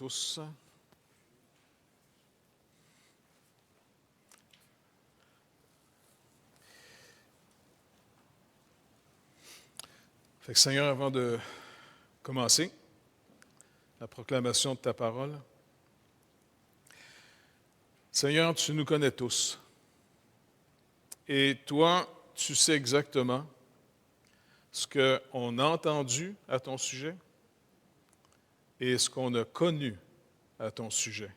tous. Fait que Seigneur, avant de commencer la proclamation de ta parole, Seigneur, tu nous connais tous. Et toi, tu sais exactement ce qu'on a entendu à ton sujet et ce qu'on a connu à ton sujet.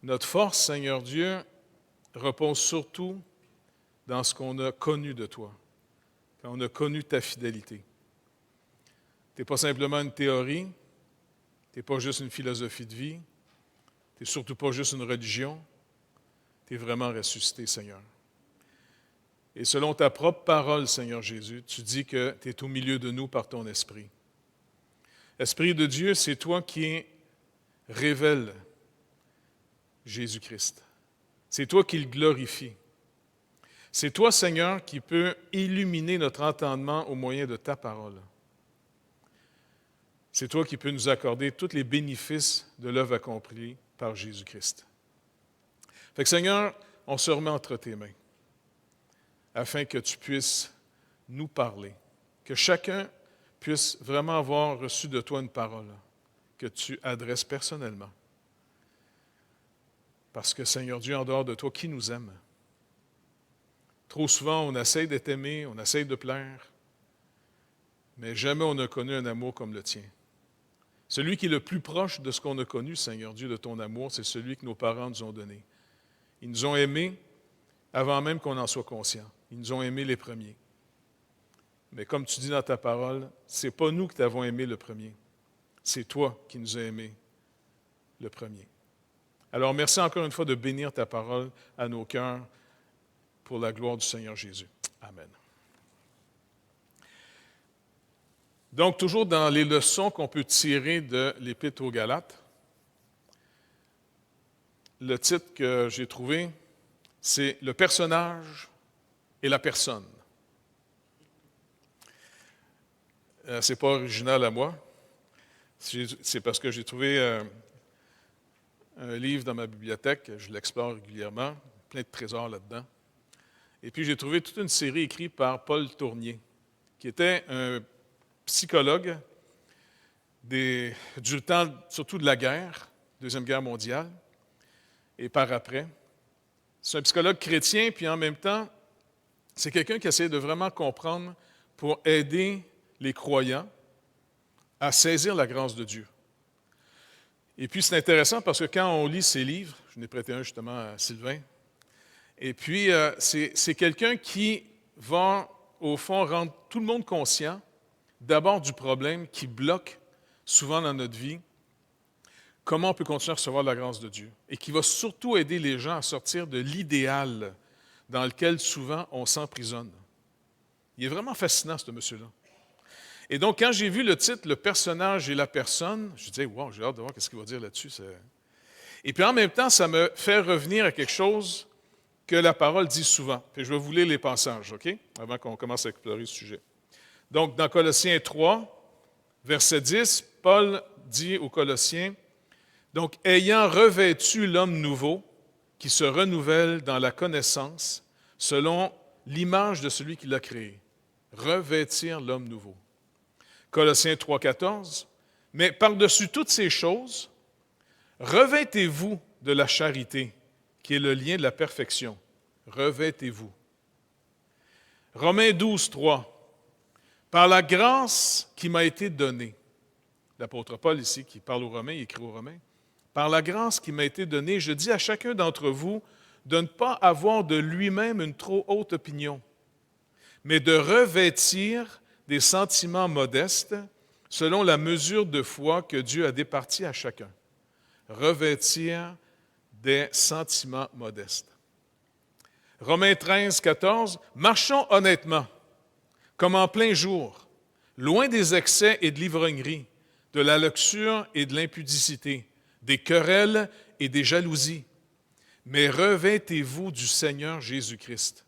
Notre force, Seigneur Dieu, repose surtout dans ce qu'on a connu de toi, quand on a connu ta fidélité. Tu n'es pas simplement une théorie, tu n'es pas juste une philosophie de vie, tu n'es surtout pas juste une religion, tu es vraiment ressuscité, Seigneur. Et selon ta propre parole, Seigneur Jésus, tu dis que tu es au milieu de nous par ton esprit. Esprit de Dieu, c'est toi qui révèles Jésus-Christ. C'est toi qui le glorifie. C'est toi, Seigneur, qui peux illuminer notre entendement au moyen de ta parole. C'est toi qui peux nous accorder tous les bénéfices de l'œuvre accomplie par Jésus-Christ. Fait que, Seigneur, on se remet entre tes mains afin que tu puisses nous parler, que chacun puisse vraiment avoir reçu de toi une parole que tu adresses personnellement. Parce que, Seigneur Dieu, en dehors de toi, qui nous aime? Trop souvent, on essaie d'être aimé, on essaie de plaire, mais jamais on n'a connu un amour comme le tien. Celui qui est le plus proche de ce qu'on a connu, Seigneur Dieu, de ton amour, c'est celui que nos parents nous ont donné. Ils nous ont aimés avant même qu'on en soit conscient. Ils nous ont aimés les premiers. Mais comme tu dis dans ta parole, ce n'est pas nous qui t'avons aimé le premier. C'est toi qui nous as aimés le premier. Alors merci encore une fois de bénir ta parole à nos cœurs pour la gloire du Seigneur Jésus. Amen. Donc, toujours dans les leçons qu'on peut tirer de l'Épître aux Galates, le titre que j'ai trouvé, c'est « Le personnage et la personne ». Ce n'est pas original à moi, c'est parce que j'ai trouvé un livre dans ma bibliothèque, je l'explore régulièrement, plein de trésors là-dedans. Et puis j'ai trouvé toute une série écrite par Paul Tournier, qui était un psychologue du temps, surtout de la guerre, Deuxième Guerre mondiale, et par après. C'est un psychologue chrétien, puis en même temps, c'est quelqu'un qui essaie de vraiment comprendre pour aider les croyants à saisir la grâce de Dieu. Et puis c'est intéressant parce que quand on lit ses livres, je n'ai prêté un justement à Sylvain, et puis c'est quelqu'un qui va, au fond, rendre tout le monde conscient d'abord du problème qui bloque souvent dans notre vie, comment on peut continuer à recevoir la grâce de Dieu, et qui va surtout aider les gens à sortir de l'idéal dans lequel souvent on s'emprisonne. Il est vraiment fascinant, ce monsieur-là. Et donc, quand j'ai vu le titre « Le personnage et la personne », je disais « Wow, j'ai hâte de voir ce qu'il va dire là-dessus. » Et puis en même temps, ça me fait revenir à quelque chose que la parole dit souvent. Puis je vais vous lire les passages, OK? Avant qu'on commence à explorer ce sujet. Donc, dans Colossiens 3, verset 10, Paul dit aux Colossiens, « Donc, ayant revêtu l'homme nouveau, qui se renouvelle dans la connaissance, selon l'image de celui qui l'a créé. » Revêtir l'homme nouveau. Colossiens 3, 14, « Mais par-dessus toutes ces choses, revêtez-vous de la charité, qui est le lien de la perfection. Revêtez-vous. » Romains 12, 3, « Par la grâce qui m'a été donnée. » L'apôtre Paul ici, qui parle aux Romains, il écrit aux Romains. « Par la grâce qui m'a été donnée, je dis à chacun d'entre vous de ne pas avoir de lui-même une trop haute opinion, mais de revêtir des sentiments modestes selon la mesure de foi que Dieu a départie à chacun. » Revêtir des sentiments modestes. Romains 13, 14, « Marchons honnêtement, comme en plein jour, loin des excès et de l'ivrognerie, de la luxure et de l'impudicité, des querelles et des jalousies, mais revêtez-vous du Seigneur Jésus-Christ.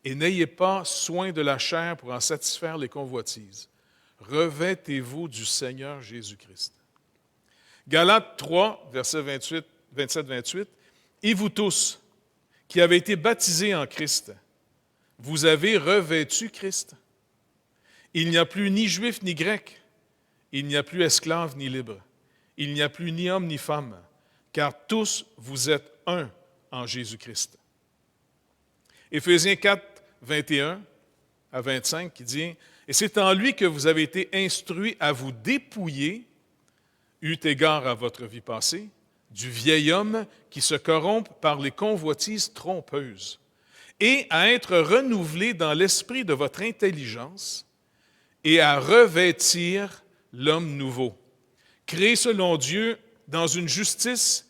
Et n'ayez pas soin de la chair pour en satisfaire les convoitises. Revêtez-vous du Seigneur Jésus-Christ. » Galates 3, versets 27-28. « Et vous tous, qui avez été baptisés en Christ, vous avez revêtu Christ. Il n'y a plus ni juif ni grec, il n'y a plus esclave ni libre, il n'y a plus ni homme ni femme, car tous vous êtes un en Jésus-Christ. » Éphésiens 4, 21 à 25, qui dit « Et c'est en lui que vous avez été instruits à vous dépouiller, eu égard à votre vie passée, du vieil homme qui se corrompt par les convoitises trompeuses, et à être renouvelés dans l'esprit de votre intelligence, et à revêtir l'homme nouveau, créé selon Dieu dans une justice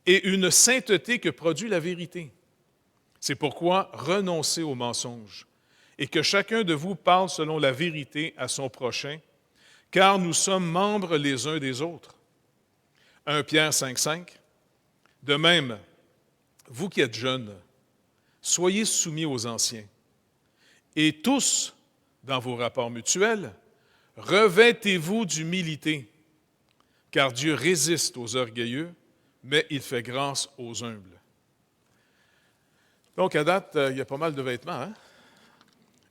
et une sainteté que produit la vérité. C'est pourquoi renoncez aux mensonges, et que chacun de vous parle selon la vérité à son prochain, car nous sommes membres les uns des autres. » 1 Pierre 5, 5. « De même, vous qui êtes jeunes, soyez soumis aux anciens, et tous, dans vos rapports mutuels, revêtez-vous d'humilité, car Dieu résiste aux orgueilleux, mais il fait grâce aux humbles. » Donc, à date, il y a pas mal de vêtements, hein?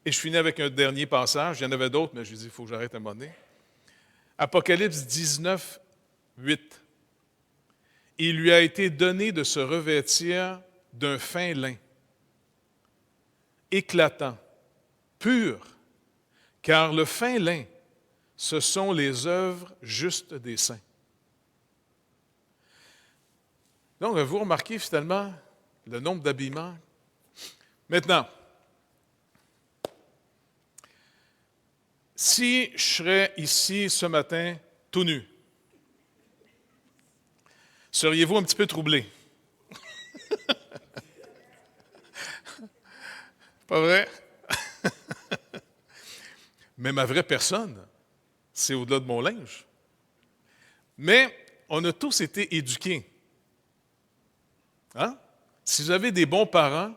Et je finis avec un dernier passage. Il y en avait d'autres, mais je dis, il faut que j'arrête à un moment donné. Apocalypse 19, 8. « Il lui a été donné de se revêtir d'un fin lin, éclatant, pur, car le fin lin, ce sont les œuvres justes des saints. » Donc, vous remarquez finalement le nombre d'habillements. Maintenant, si je serais ici ce matin tout nu, seriez-vous un petit peu troublé? Pas vrai? Mais ma vraie personne, c'est au-delà de mon linge. Mais on a tous été éduqués. Hein? Si vous avez des bons parents,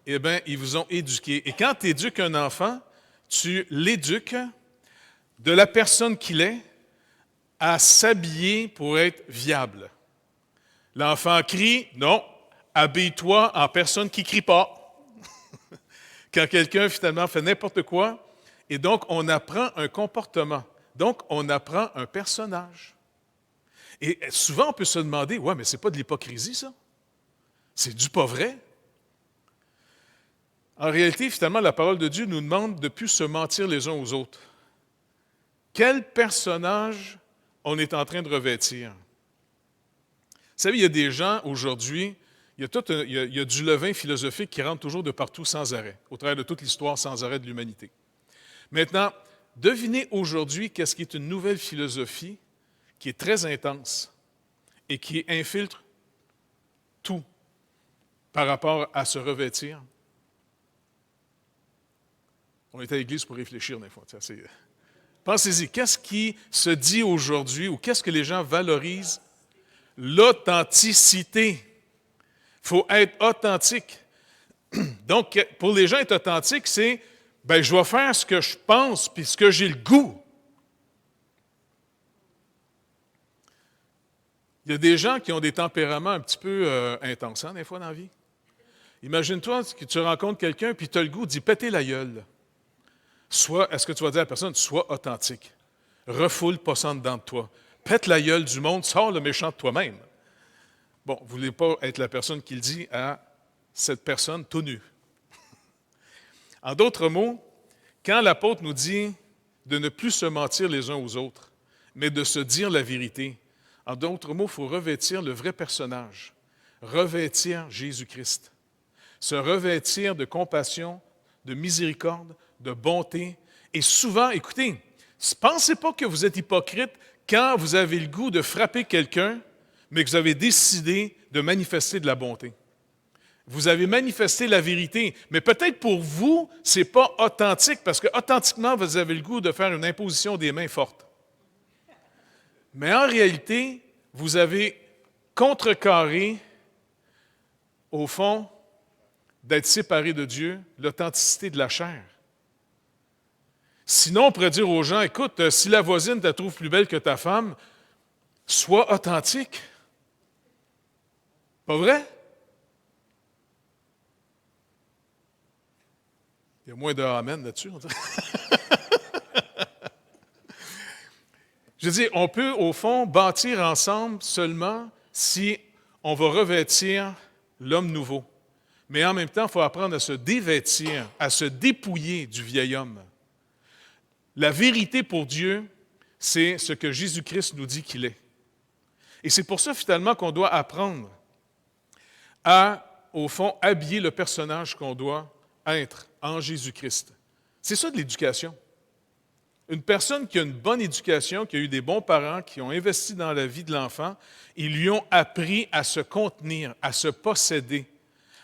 eh bien, ils vous ont éduqué. Et quand tu éduques un enfant, tu l'éduques de la personne qu'il est à s'habiller pour être viable. L'enfant crie, non, habille-toi en personne qui ne crie pas. Quand quelqu'un finalement fait n'importe quoi, et donc on apprend un comportement, donc on apprend un personnage. Et souvent on peut se demander, ouais, mais c'est pas de l'hypocrisie ça? C'est du pas vrai? En réalité, finalement, la parole de Dieu nous demande de ne plus se mentir les uns aux autres. Quel personnage on est en train de revêtir? Vous savez, il y a des gens aujourd'hui, il y a du levain philosophique qui rentre toujours de partout sans arrêt, au travers de toute l'histoire sans arrêt de l'humanité. Maintenant, devinez aujourd'hui qu'est-ce qui est une nouvelle philosophie qui est très intense et qui infiltre tout par rapport à se revêtir. On est à l'église pour réfléchir des fois. Pensez-y, qu'est-ce qui se dit aujourd'hui ou qu'est-ce que les gens valorisent? L'authenticité. Il faut être authentique. Donc, pour les gens, être authentique, c'est je vais faire ce que je pense puis ce que j'ai le goût. Il y a des gens qui ont des tempéraments un petit peu intenses, des fois, dans la vie. Imagine-toi que tu rencontres quelqu'un puis tu as le goût d'y péter la gueule. Soit, est-ce que tu vas dire à la personne, sois authentique. Refoule pas ça en dedans de toi. Pète la gueule du monde, sors le méchant de toi-même. Bon, vous ne voulez pas être la personne qui le dit à cette personne tout nue. En d'autres mots, quand l'apôtre nous dit de ne plus se mentir les uns aux autres, mais de se dire la vérité, en d'autres mots, il faut revêtir le vrai personnage, revêtir Jésus-Christ, se revêtir de compassion, de miséricorde, de bonté. Et souvent, écoutez, ne pensez pas que vous êtes hypocrite quand vous avez le goût de frapper quelqu'un, mais que vous avez décidé de manifester de la bonté. Vous avez manifesté la vérité, mais peut-être pour vous, ce n'est pas authentique, parce que authentiquement, vous avez le goût de faire une imposition des mains fortes. Mais en réalité, vous avez contrecarré, au fond, d'être séparé de Dieu, l'authenticité de la chair. Sinon, on pourrait dire aux gens, écoute, si la voisine te trouve plus belle que ta femme, Sois authentique. Pas vrai? Il y a moins de amen là-dessus, on dirait. Je dis, on peut, au fond, bâtir ensemble seulement si on va revêtir l'homme nouveau. Mais en même temps, il faut apprendre à se dévêtir, à se dépouiller du vieil homme. La vérité pour Dieu, c'est ce que Jésus-Christ nous dit qu'il est. Et c'est pour ça, finalement, qu'on doit apprendre à, au fond, habiller le personnage qu'on doit être en Jésus-Christ. C'est ça de l'éducation. Une personne qui a une bonne éducation, qui a eu des bons parents, qui ont investi dans la vie de l'enfant, ils lui ont appris à se contenir, à se posséder,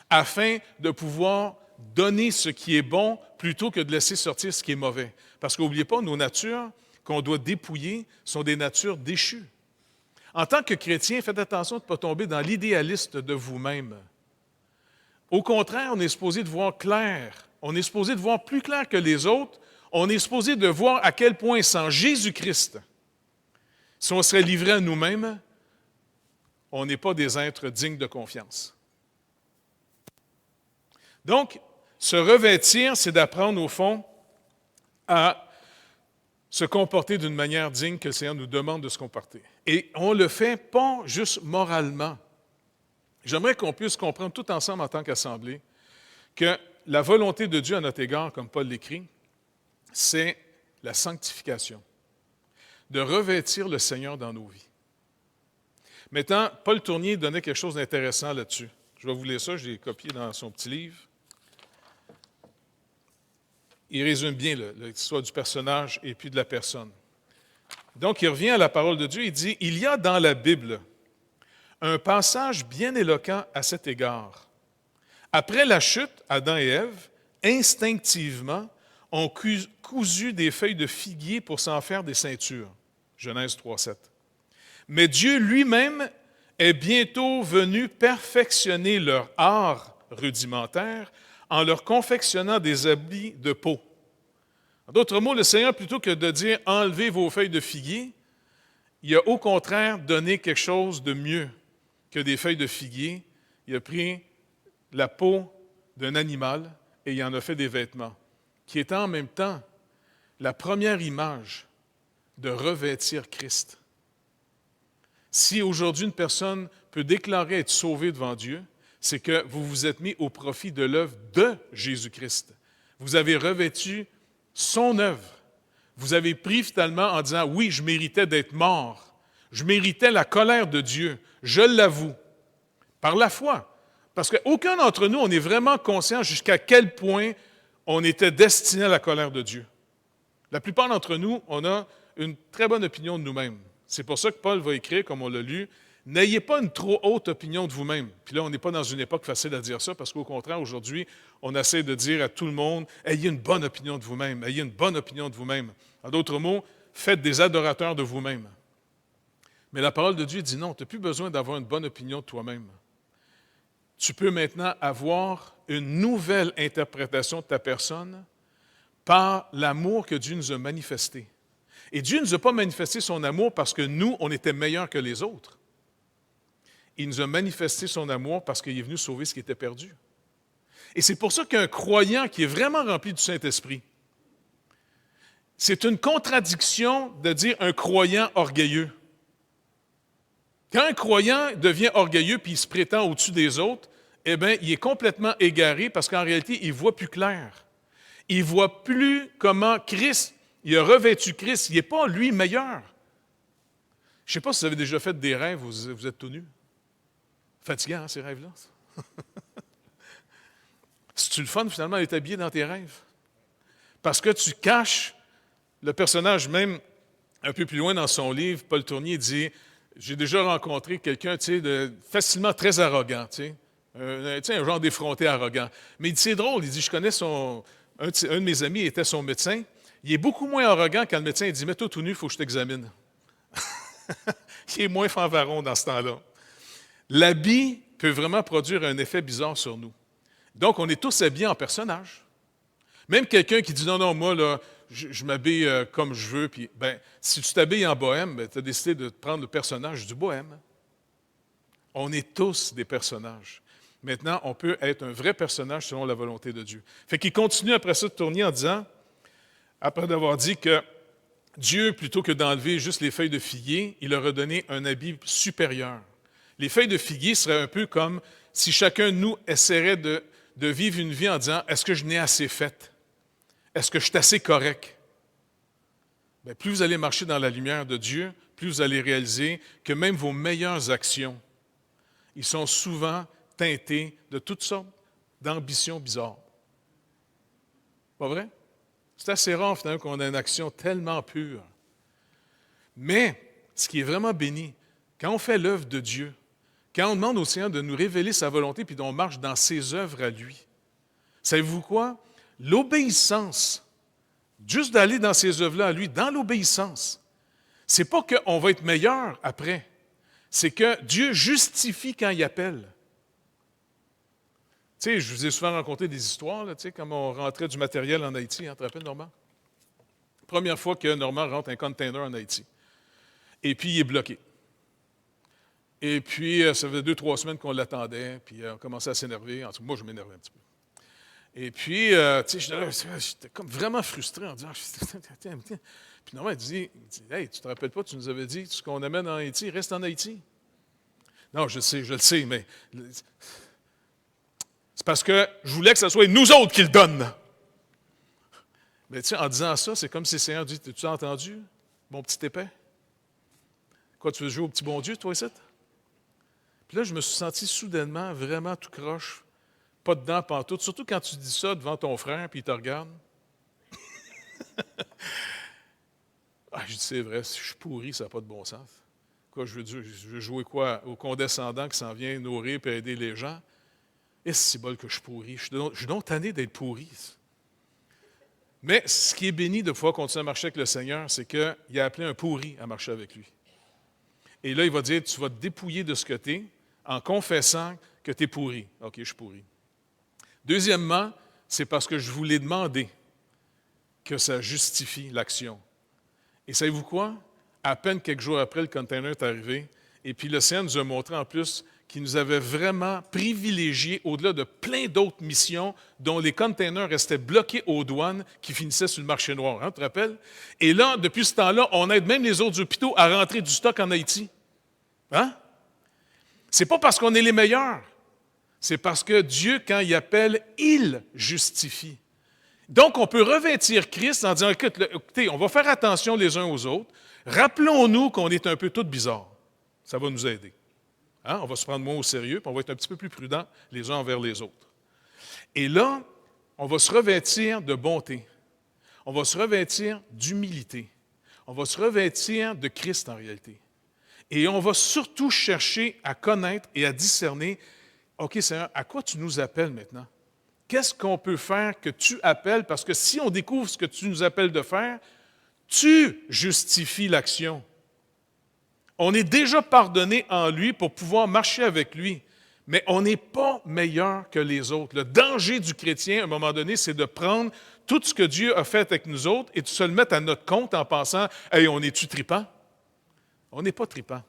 afin de pouvoir donner ce qui est bon plutôt que de laisser sortir ce qui est mauvais. Parce qu'n'oubliez pas, nos natures qu'on doit dépouiller sont des natures déchues. En tant que chrétien, faites attention de ne pas tomber dans l'idéaliste de vous-même. Au contraire, on est supposé de voir clair. On est supposé de voir plus clair que les autres. On est supposé de voir à quel point, sans Jésus-Christ, si on serait livré à nous-mêmes, on n'est pas des êtres dignes de confiance. Donc, se revêtir, c'est d'apprendre, au fond, à se comporter d'une manière digne que le Seigneur nous demande de se comporter. Et on ne le fait pas juste moralement. J'aimerais qu'on puisse comprendre tout ensemble en tant qu'Assemblée que la volonté de Dieu à notre égard, comme Paul l'écrit, c'est la sanctification, de revêtir le Seigneur dans nos vies. Maintenant, Paul Tournier donnait quelque chose d'intéressant là-dessus. Je vais vous lire ça, je l'ai copié dans son petit livre. Il résume bien l'histoire du personnage et puis de la personne. Donc, il revient à la parole de Dieu, il dit « Il y a dans la Bible un passage bien éloquent à cet égard. Après la chute, Adam et Ève, instinctivement, ont cousu des feuilles de figuier pour s'en faire des ceintures. » Genèse 3,7. Mais Dieu lui-même est bientôt venu perfectionner leur art rudimentaire en leur confectionnant des habits de peau. En d'autres mots, le Seigneur, plutôt que de dire « enlevez vos feuilles de figuier », il a au contraire donné quelque chose de mieux que des feuilles de figuier. Il a pris la peau d'un animal et il en a fait des vêtements, qui est en même temps la première image de revêtir Christ. Si aujourd'hui une personne peut déclarer être sauvée devant Dieu, c'est que vous vous êtes mis au profit de l'œuvre de Jésus-Christ. Vous avez revêtu son œuvre. Vous avez pris finalement en disant « Oui, je méritais d'être mort. Je méritais la colère de Dieu. Je l'avoue. » Par la foi. Parce qu'aucun d'entre nous, on est vraiment conscient jusqu'à quel point on était destiné à la colère de Dieu. La plupart d'entre nous, on a une très bonne opinion de nous-mêmes. C'est pour ça que Paul va écrire, comme on l'a lu, « N'ayez pas une trop haute opinion de vous-même. » Puis là, on n'est pas dans une époque facile à dire ça, parce qu'au contraire, aujourd'hui, on essaie de dire à tout le monde, « Ayez une bonne opinion de vous-même. Ayez une bonne opinion de vous-même. » En d'autres mots, faites des adorateurs de vous-même. Mais la parole de Dieu dit non, tu n'as plus besoin d'avoir une bonne opinion de toi-même. Tu peux maintenant avoir une nouvelle interprétation de ta personne par l'amour que Dieu nous a manifesté. Et Dieu ne nous a pas manifesté son amour parce que nous, on était meilleurs que les autres. Il nous a manifesté son amour parce qu'il est venu sauver ce qui était perdu. Et c'est pour ça qu'un croyant qui est vraiment rempli du Saint-Esprit, c'est une contradiction de dire un croyant orgueilleux. Quand un croyant devient orgueilleux puis il se prétend au-dessus des autres, eh bien, il est complètement égaré parce qu'en réalité, il ne voit plus clair. Il ne voit plus comment Christ, il a revêtu Christ, il n'est pas lui meilleur. Je ne sais pas si vous avez déjà fait des rêves où vous êtes tout nu. Fatigant, hein, ces rêves-là? C'est-tu le fun, finalement, d'être habillé dans tes rêves? Parce que tu caches le personnage, même un peu plus loin dans son livre, Paul Tournier dit « J'ai déjà rencontré quelqu'un de facilement très arrogant, un genre d'effronté arrogant. Mais il dit, c'est drôle, il dit, je connais un de mes amis était son médecin, il est beaucoup moins arrogant quand le médecin dit, mets-toi tout nu, il faut que je t'examine. » Il est moins fanfaron dans ce temps-là. L'habit peut vraiment produire un effet bizarre sur nous. Donc, on est tous habillés en personnage. Même quelqu'un qui dit, non, moi, là, je m'habille comme je veux. Puis, si tu t'habilles en bohème, tu as décidé de prendre le personnage du bohème. On est tous des personnages. Maintenant, on peut être un vrai personnage selon la volonté de Dieu. Fait qu'il continue après ça de tourner en disant, après d'avoir dit que Dieu, plutôt que d'enlever juste les feuilles de figuier, il leur a donné un habit supérieur. Les feuilles de figuier seraient un peu comme si chacun de nous essaierait de vivre une vie en disant, est-ce que je n'ai assez fait? Est-ce que je suis assez correct? Bien, plus vous allez marcher dans la lumière de Dieu, plus vous allez réaliser que même vos meilleures actions, ils sont souvent teintés de toutes sortes d'ambitions bizarres. Pas vrai? C'est assez rare, finalement, qu'on ait une action tellement pure. Mais, ce qui est vraiment béni, quand on fait l'œuvre de Dieu, quand on demande au Seigneur de nous révéler sa volonté, puis qu'on marche dans ses œuvres à lui, savez-vous quoi? L'obéissance, juste d'aller dans ces œuvres-là à lui, dans l'obéissance, c'est pas qu'on va être meilleur après, c'est que Dieu justifie quand il appelle. Tu sais, je vous ai souvent raconté des histoires, là, tu sais, comme on rentrait du matériel en Haïti, hein, tu te rappelles, Normand? Première fois que Normand rentre un container en Haïti. Et puis, il est bloqué. Et puis, ça faisait 2-3 semaines qu'on l'attendait, puis on commençait à s'énerver. En tout cas, moi, je m'énervais un petit peu. Et puis, tu sais, j'étais comme vraiment frustré en disant, puis Normand, il dit, hey, tu te rappelles pas, tu nous avais dit, ce qu'on amène en Haïti, reste en Haïti. Non, je le sais, mais c'est parce que je voulais que ce soit nous autres qui le donnent. Mais tu sais, en disant ça, c'est comme si le Seigneur dit, tu as entendu, mon petit épais? Quoi, tu veux jouer au petit bon Dieu, toi, ici? Puis là, je me suis senti soudainement vraiment tout croche, pas dedans pantoute, surtout quand tu dis ça devant ton frère, puis il te regarde. Je dis, c'est vrai, si je suis pourri, ça n'a pas de bon sens. Quoi, je veux jouer quoi? Au condescendant qui s'en vient nourrir et aider les gens? Et c'est bol que je suis pourri. Je suis donc tanné d'être pourri. Mais ce qui est béni de pouvoir continuer à marcher avec le Seigneur, c'est qu'il a appelé un pourri à marcher avec lui. Et là, il va dire, tu vas te dépouiller de ce que tu es en confessant que tu es pourri. OK, je suis pourri. Deuxièmement, c'est parce que je vous l'ai demandé que ça justifie l'action. Et savez-vous quoi? À peine quelques jours après, le container est arrivé. Et puis le Seigneur nous a montré en plus qu'il nous avait vraiment privilégiés au-delà de plein d'autres missions dont les containers restaient bloqués aux douanes qui finissaient sur le marché noir. Hein, tu te rappelles? Et là, depuis ce temps-là, on aide même les autres hôpitaux à rentrer du stock en Haïti. Hein? C'est pas parce qu'on est les meilleurs. C'est parce que Dieu, quand il appelle, il justifie. Donc, on peut revêtir Christ en disant, écoutez, on va faire attention les uns aux autres. Rappelons-nous qu'on est un peu tous bizarres. Ça va nous aider. Hein? On va se prendre moins au sérieux, puis on va être un petit peu plus prudents les uns envers les autres. Et là, on va se revêtir de bonté. On va se revêtir d'humilité. On va se revêtir de Christ en réalité. Et on va surtout chercher à connaître et à discerner, OK, Seigneur, à quoi tu nous appelles maintenant? Qu'est-ce qu'on peut faire que tu appelles? Parce que si on découvre ce que tu nous appelles de faire, tu justifies l'action. On est déjà pardonné en lui pour pouvoir marcher avec lui, mais on n'est pas meilleur que les autres. Le danger du chrétien, à un moment donné, c'est de prendre tout ce que Dieu a fait avec nous autres et de se le mettre à notre compte en pensant « Hey, on est-tu tripant? » On n'est pas tripant.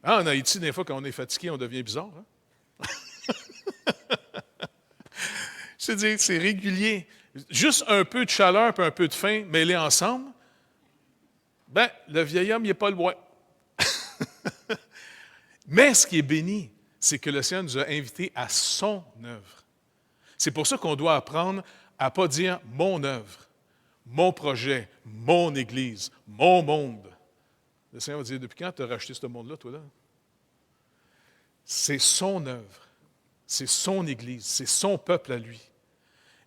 Ah, en Haïti, des fois, quand on est fatigué, on devient bizarre. Hein? Je veux dire, c'est régulier. Juste un peu de chaleur et un peu de faim mêlés ensemble, le vieil homme, il n'est pas le bois. Mais ce qui est béni, c'est que le Seigneur nous a invités à son œuvre. C'est pour ça qu'on doit apprendre à ne pas dire « mon œuvre », « mon projet »,« mon Église »,« mon monde ». Le Seigneur va dire « depuis quand tu as racheté ce monde-là, toi, là? » C'est son œuvre, c'est son Église, c'est son peuple à lui.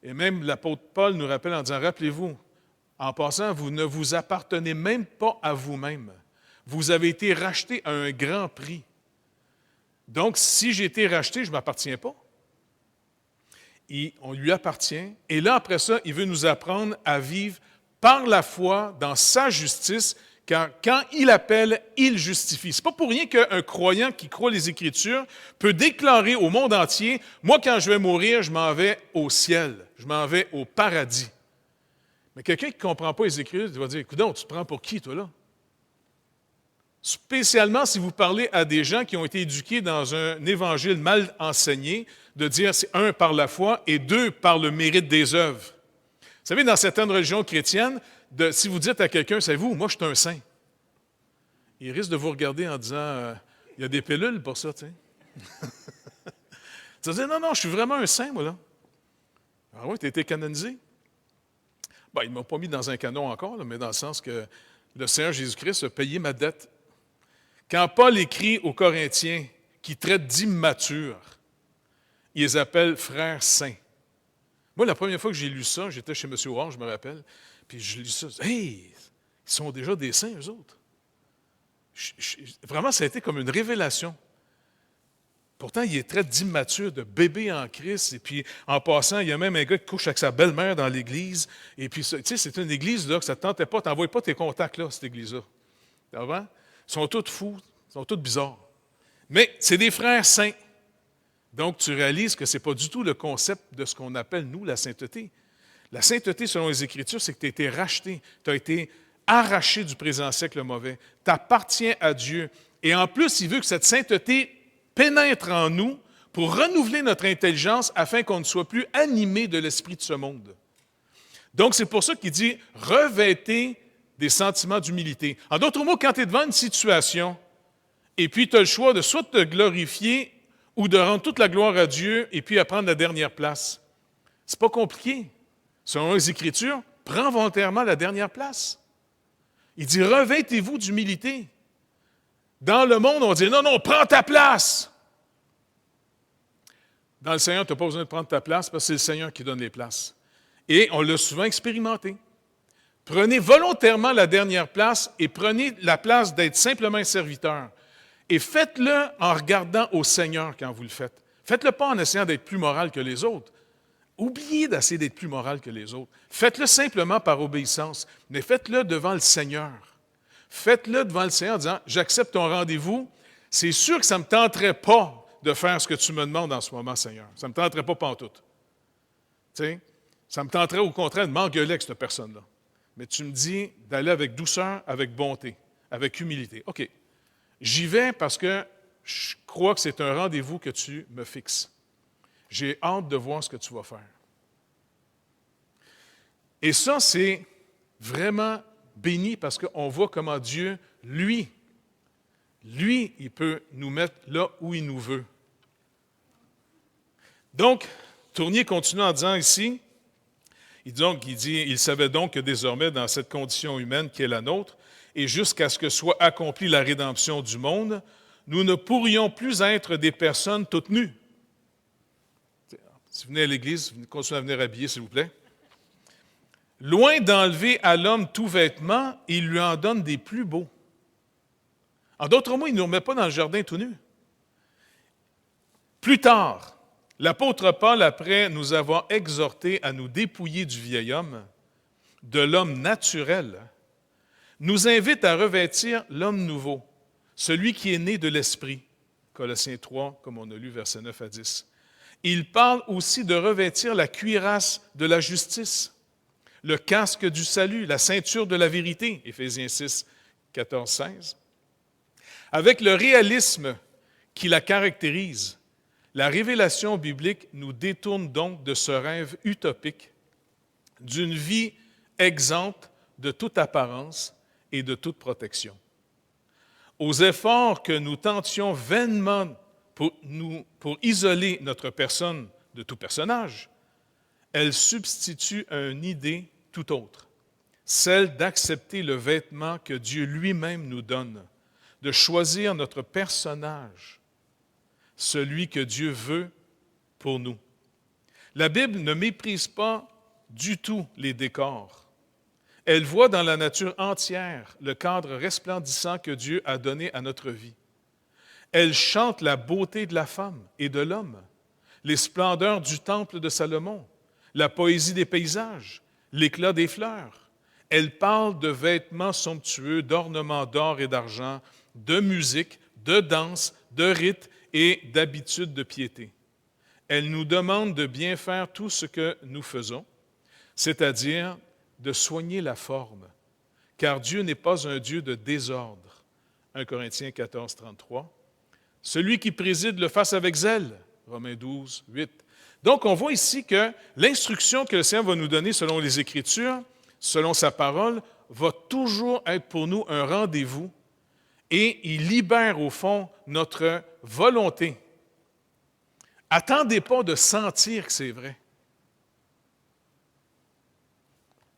Et même l'apôtre Paul nous rappelle en disant « rappelez-vous, en passant, vous ne vous appartenez même pas à vous-même. Vous avez été racheté à un grand prix. Donc, si j'ai été racheté, je ne m'appartiens pas. Et on lui appartient. Et là, après ça, il veut nous apprendre à vivre par la foi dans sa justice, car quand il appelle, il justifie. Ce n'est pas pour rien qu'un croyant qui croit les Écritures peut déclarer au monde entier « Moi, quand je vais mourir, je m'en vais au ciel, je m'en vais au paradis. » Mais quelqu'un qui ne comprend pas les Écritures, il va dire, coudonc, tu te prends pour qui, toi, là? Spécialement si vous parlez à des gens qui ont été éduqués dans un évangile mal enseigné, de dire c'est un par la foi et deux par le mérite des œuvres. Vous savez, dans certaines religions chrétiennes, si vous dites à quelqu'un, savez-vous, moi je suis un saint, il risque de vous regarder en disant, il y a des pilules pour ça, tu sais. Tu vas dire, non, non, je suis vraiment un saint, moi, là. Ah oui, tu as été canonisé? Bon, ils ne m'ont pas mis dans un canon encore, là, mais dans le sens que le Seigneur Jésus-Christ a payé ma dette. Quand Paul écrit aux Corinthiens, qui traitent d'immatures, il les appelle frères saints. Moi, la première fois que j'ai lu ça, j'étais chez M. Orange, je me rappelle, puis je lis ça, hey, ils sont déjà des saints, eux autres. Vraiment, ça a été comme une révélation. Pourtant, il est traite d'immature, de bébé en Christ, et puis en passant, il y a même un gars qui couche avec sa belle-mère dans l'église, et puis, tu sais, c'est une église là, que ça ne te tentait pas, tu n'envoies pas tes contacts là, cette église-là. Tu vois? Ils sont tous fous, ils sont tous bizarres. Mais c'est des frères saints. Donc, tu réalises que ce n'est pas du tout le concept de ce qu'on appelle, nous, la sainteté. La sainteté, selon les Écritures, c'est que tu as été racheté, tu as été arraché du présent siècle mauvais, tu appartiens à Dieu. Et en plus, il veut que cette sainteté pénètre en nous pour renouveler notre intelligence afin qu'on ne soit plus animé de l'esprit de ce monde. Donc, c'est pour ça qu'il dit « revêtez des sentiments d'humilité ». En d'autres mots, quand tu es devant une situation et puis tu as le choix de soit te glorifier ou de rendre toute la gloire à Dieu et puis à prendre la dernière place, c'est pas compliqué. Selon les Écritures, prends volontairement la dernière place. Il dit « revêtez-vous d'humilité ». Dans le monde, on dit « non, non, prends ta place ». Dans le Seigneur, tu n'as pas besoin de prendre ta place parce que c'est le Seigneur qui donne les places. Et on l'a souvent expérimenté. Prenez volontairement la dernière place et prenez la place d'être simplement un serviteur. Et faites-le en regardant au Seigneur quand vous le faites. Faites-le pas en essayant d'être plus moral que les autres. Oubliez d'essayer d'être plus moral que les autres. Faites-le simplement par obéissance, mais faites-le devant le Seigneur. Faites-le devant le Seigneur en disant « j'accepte ton rendez-vous, c'est sûr que ça ne me tenterait pas de faire ce que tu me demandes en ce moment, Seigneur. Ça ne me tenterait pas pantoute. Tu sais, ça me tenterait au contraire de m'engueuler avec cette personne-là. Mais tu me dis d'aller avec douceur, avec bonté, avec humilité. OK, j'y vais parce que je crois que c'est un rendez-vous que tu me fixes. J'ai hâte de voir ce que tu vas faire. » Et ça, c'est vraiment béni parce qu'on voit comment Dieu, lui, il peut nous mettre là où il nous veut. Donc, Tournier continue en disant ici, il dit, il savait donc que désormais, dans cette condition humaine qui est la nôtre, et jusqu'à ce que soit accomplie la rédemption du monde, nous ne pourrions plus être des personnes toutes nues. Si vous venez à l'Église, continuez à venir habiller, s'il vous plaît. Loin d'enlever à l'homme tout vêtement, il lui en donne des plus beaux. En d'autres mots, il ne nous remet pas dans le jardin tout nu. Plus tard, l'apôtre Paul, après nous avoir exhortés à nous dépouiller du vieil homme, de l'homme naturel, nous invite à revêtir l'homme nouveau, celui qui est né de l'Esprit. Colossiens 3, comme on a lu, versets 9 à 10. Il parle aussi de revêtir la cuirasse de la justice, le casque du salut, la ceinture de la vérité, Éphésiens 6, 14, 16. Avec le réalisme qui la caractérise, la révélation biblique nous détourne donc de ce rêve utopique d'une vie exempte de toute apparence et de toute protection. Aux efforts que nous tentions vainement pour isoler notre personne de tout personnage, elle substitue une idée tout autre, celle d'accepter le vêtement que Dieu lui-même nous donne, de choisir notre personnage, celui que Dieu veut pour nous. La Bible ne méprise pas du tout les décors. Elle voit dans la nature entière le cadre resplendissant que Dieu a donné à notre vie. Elle chante la beauté de la femme et de l'homme, les splendeurs du temple de Salomon, la poésie des paysages, l'éclat des fleurs. Elle parle de vêtements somptueux, d'ornements d'or et d'argent, de musique, de danse, de rites et d'habitudes de piété. Elle nous demande de bien faire tout ce que nous faisons, c'est-à-dire de soigner la forme, car Dieu n'est pas un Dieu de désordre. 1 Corinthiens 14, 33. Celui qui préside le fasse avec zèle. Romains 12, 8. Donc, on voit ici que l'instruction que le Seigneur va nous donner selon les Écritures, selon sa parole, va toujours être pour nous un rendez-vous et il libère au fond notre volonté. Attendez pas de sentir que c'est vrai.